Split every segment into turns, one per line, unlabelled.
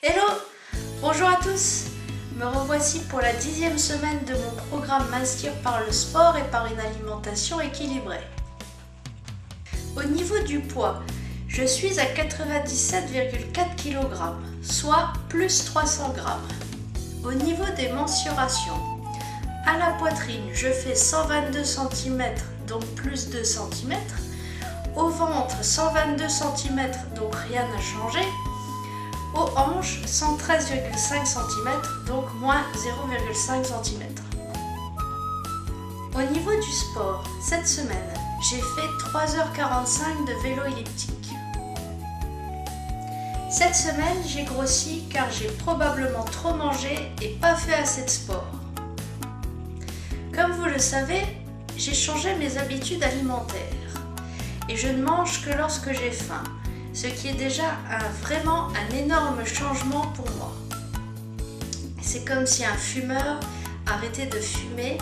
Hello! Bonjour à tous! Me revoici pour la 10e semaine de mon programme Mincir par le sport et par une alimentation équilibrée. Au niveau du poids, je suis à 97,4 kg, soit plus 300 g. Au niveau des mensurations, à la poitrine, je fais 122 cm, donc plus 2 cm. Au ventre, 122 cm, donc rien n'a changé. Aux hanches, 113,5 cm, donc moins 0,5 cm. Au niveau du sport, cette semaine, j'ai fait 3h45 de vélo elliptique. Cette semaine, j'ai grossi car j'ai probablement trop mangé et pas fait assez de sport. Comme vous le savez, j'ai changé mes habitudes alimentaires et je ne mange que lorsque j'ai faim. Ce qui est déjà vraiment un énorme changement pour moi. C'est comme si un fumeur arrêtait de fumer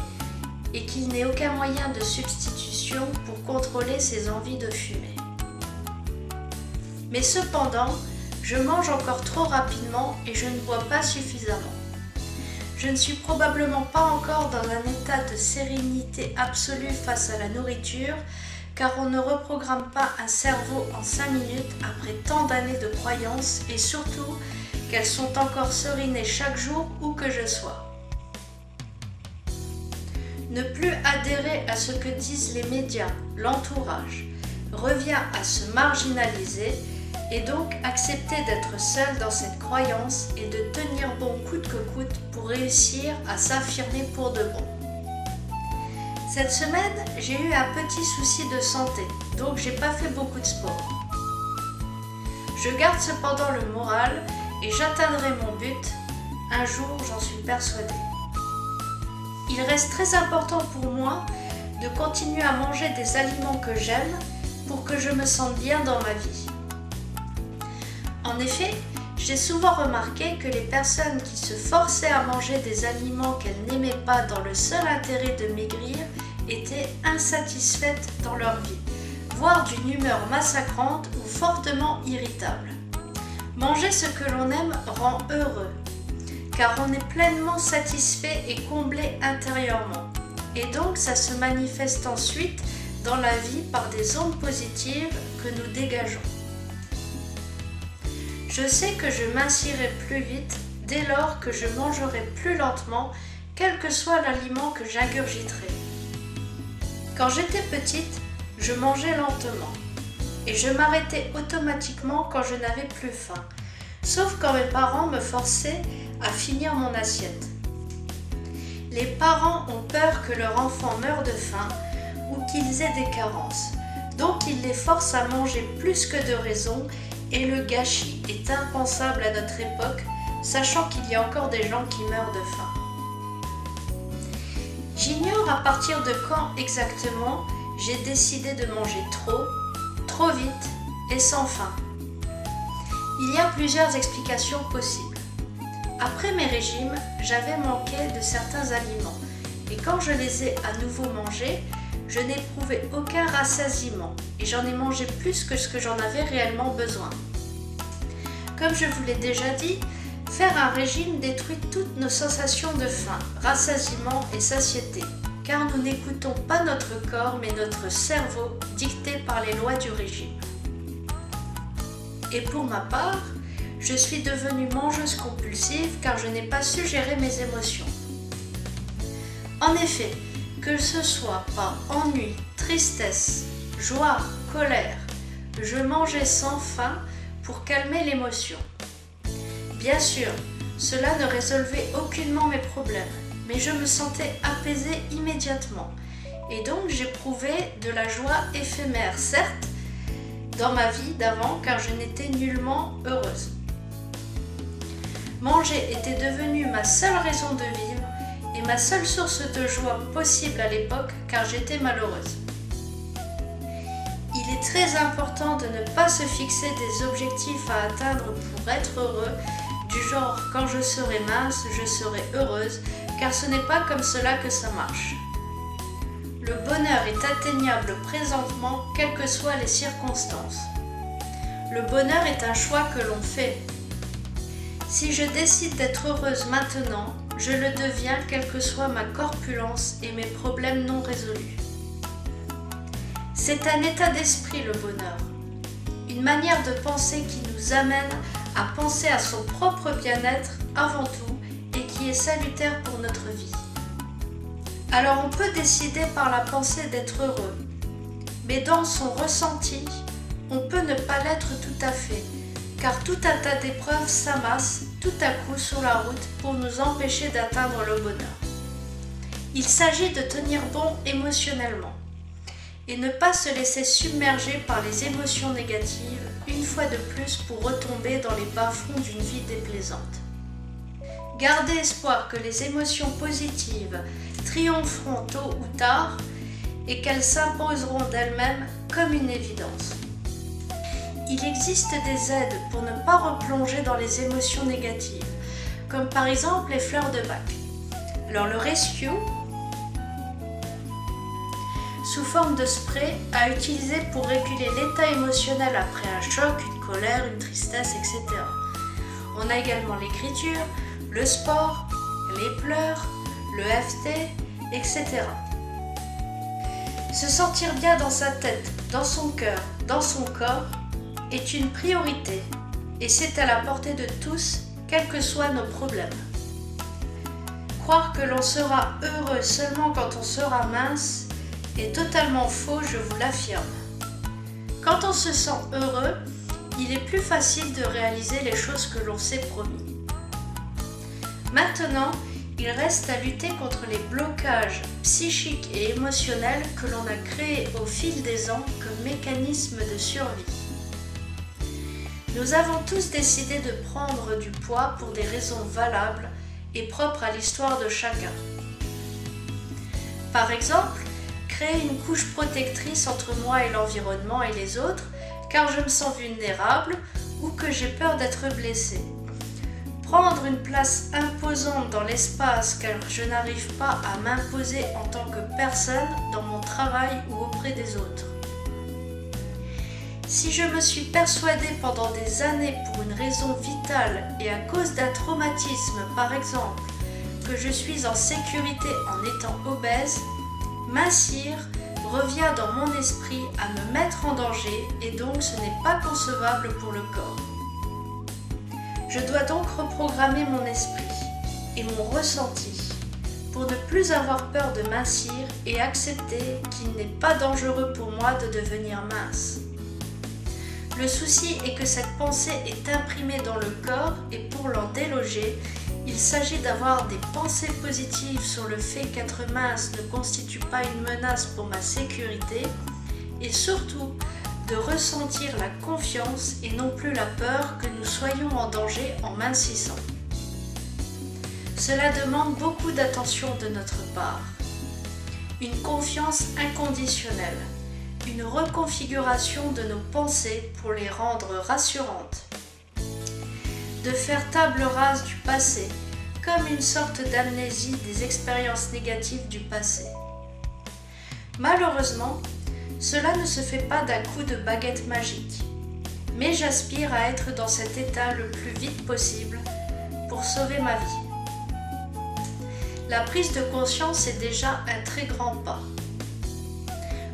et qu'il n'ait aucun moyen de substitution pour contrôler ses envies de fumer. Mais cependant, je mange encore trop rapidement et je ne bois pas suffisamment. Je ne suis probablement pas encore dans un état de sérénité absolue face à la nourriture, car on ne reprogramme pas un cerveau en 5 minutes après tant d'années de croyances et surtout qu'elles sont encore serinées chaque jour où que je sois. Ne plus adhérer à ce que disent les médias, l'entourage, revient à se marginaliser et donc accepter d'être seul dans cette croyance et de tenir bon coûte que coûte pour réussir à s'affirmer pour de bon. Cette semaine, j'ai eu un petit souci de santé, donc j'ai pas fait beaucoup de sport. Je garde cependant le moral et j'atteindrai mon but. Un jour, j'en suis persuadée. Il reste très important pour moi de continuer à manger des aliments que j'aime pour que je me sente bien dans ma vie. En effet, j'ai souvent remarqué que les personnes qui se forçaient à manger des aliments qu'elles n'aimaient pas dans le seul intérêt de maigrir étaient insatisfaites dans leur vie, voire d'une humeur massacrante ou fortement irritable. Manger ce que l'on aime rend heureux, car on est pleinement satisfait et comblé intérieurement. Et donc ça se manifeste ensuite dans la vie par des ondes positives que nous dégageons. Je sais que je mincirai plus vite dès lors que je mangerai plus lentement, quel que soit l'aliment que j'ingurgiterai. Quand j'étais petite, je mangeais lentement et je m'arrêtais automatiquement quand je n'avais plus faim, sauf quand mes parents me forçaient à finir mon assiette. Les parents ont peur que leur enfant meure de faim ou qu'ils aient des carences, donc ils les forcent à manger plus que de raison. Et le gâchis est impensable à notre époque, sachant qu'il y a encore des gens qui meurent de faim. J'ignore à partir de quand exactement j'ai décidé de manger trop vite et sans faim. Il y a plusieurs explications possibles. Après mes régimes, j'avais manqué de certains aliments et quand je les ai à nouveau mangés, je n'éprouvais aucun rassasiement et j'en ai mangé plus que ce que j'en avais réellement besoin. Comme je vous l'ai déjà dit, faire un régime détruit toutes nos sensations de faim, rassasiement et satiété, car nous n'écoutons pas notre corps mais notre cerveau dicté par les lois du régime. Et pour ma part, je suis devenue mangeuse compulsive car je n'ai pas su gérer mes émotions. En effet, que ce soit par ennui, tristesse, joie, colère, je mangeais sans faim pour calmer l'émotion. Bien sûr, cela ne résolvait aucunement mes problèmes, mais je me sentais apaisée immédiatement et donc j'éprouvais de la joie éphémère, certes, dans ma vie d'avant car je n'étais nullement heureuse. Manger était devenu ma seule raison de vivre et ma seule source de joie possible à l'époque car j'étais malheureuse. Il est très important de ne pas se fixer des objectifs à atteindre pour être heureux, du genre quand je serai mince, je serai heureuse, car ce n'est pas comme cela que ça marche. Le bonheur est atteignable présentement, quelles que soient les circonstances. Le bonheur est un choix que l'on fait. Si je décide d'être heureuse maintenant, je le deviens quelle que soit ma corpulence et mes problèmes non résolus. C'est un état d'esprit le bonheur, une manière de penser qui nous amène à penser à son propre bien-être avant tout et qui est salutaire pour notre vie. Alors on peut décider par la pensée d'être heureux, mais dans son ressenti, on peut ne pas l'être tout à fait, car tout un tas d'épreuves s'amassent tout à coup sur la route pour nous empêcher d'atteindre le bonheur. Il s'agit de tenir bon émotionnellement et ne pas se laisser submerger par les émotions négatives une fois de plus pour retomber dans les bas-fonds d'une vie déplaisante. Gardez espoir que les émotions positives triompheront tôt ou tard et qu'elles s'imposeront d'elles-mêmes comme une évidence. Il existe des aides pour ne pas replonger dans les émotions négatives, comme par exemple les fleurs de Bach. Alors le Rescue, sous forme de spray, à utiliser pour réguler l'état émotionnel après un choc, une colère, une tristesse, etc. On a également l'écriture, le sport, les pleurs, le FT, etc. Se sentir bien dans sa tête, dans son cœur, dans son corps est une priorité et c'est à la portée de tous, quels que soient nos problèmes. Croire que l'on sera heureux seulement quand on sera mince est totalement faux, je vous l'affirme. Quand on se sent heureux, il est plus facile de réaliser les choses que l'on s'est promis. Maintenant, il reste à lutter contre les blocages psychiques et émotionnels que l'on a créés au fil des ans comme mécanisme de survie. Nous avons tous décidé de prendre du poids pour des raisons valables et propres à l'histoire de chacun. Par exemple, créer une couche protectrice entre moi et l'environnement et les autres, car je me sens vulnérable ou que j'ai peur d'être blessée. Prendre une place imposante dans l'espace car je n'arrive pas à m'imposer en tant que personne dans mon travail ou auprès des autres. Si je me suis persuadée pendant des années pour une raison vitale et à cause d'un traumatisme par exemple, que je suis en sécurité en étant obèse, mincir revient dans mon esprit à me mettre en danger et donc ce n'est pas concevable pour le corps. Je dois donc reprogrammer mon esprit et mon ressenti pour ne plus avoir peur de mincir et accepter qu'il n'est pas dangereux pour moi de devenir mince. Le souci est que cette pensée est imprimée dans le corps et pour l'en déloger, il s'agit d'avoir des pensées positives sur le fait qu'être mince ne constitue pas une menace pour ma sécurité et surtout de ressentir la confiance et non plus la peur que nous soyons en danger en mincissant. Cela demande beaucoup d'attention de notre part. Une confiance inconditionnelle, une reconfiguration de nos pensées pour les rendre rassurantes. De faire table rase du passé, comme une sorte d'amnésie des expériences négatives du passé. Malheureusement, cela ne se fait pas d'un coup de baguette magique, mais j'aspire à être dans cet état le plus vite possible pour sauver ma vie. La prise de conscience est déjà un très grand pas.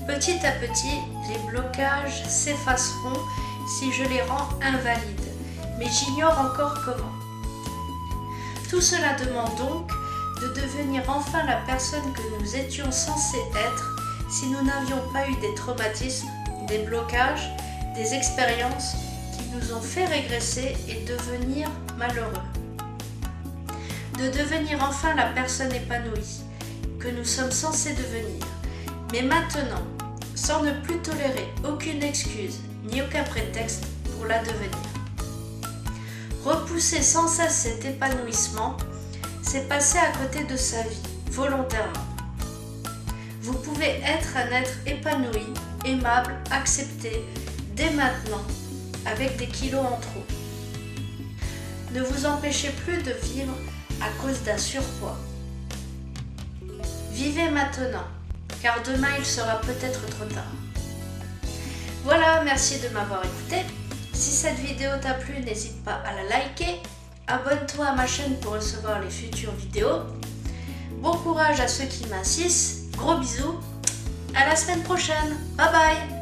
Petit à petit, les blocages s'effaceront si je les rends invalides, mais j'ignore encore comment. Tout cela demande donc de devenir enfin la personne que nous étions censés être si nous n'avions pas eu des traumatismes, des blocages, des expériences qui nous ont fait régresser et devenir malheureux. De devenir enfin la personne épanouie que nous sommes censés devenir, mais maintenant, sans ne plus tolérer aucune excuse ni aucun prétexte pour la devenir. Repousser sans cesse cet épanouissement, c'est passer à côté de sa vie, volontairement. Vous pouvez être un être épanoui, aimable, accepté, dès maintenant, avec des kilos en trop. Ne vous empêchez plus de vivre à cause d'un surpoids. Vivez maintenant, car demain il sera peut-être trop tard. Voilà, merci de m'avoir écouté. Si cette vidéo t'a plu, n'hésite pas à la liker, abonne-toi à ma chaîne pour recevoir les futures vidéos. Bon courage à ceux qui m'assistent, gros bisous, à la semaine prochaine, bye bye.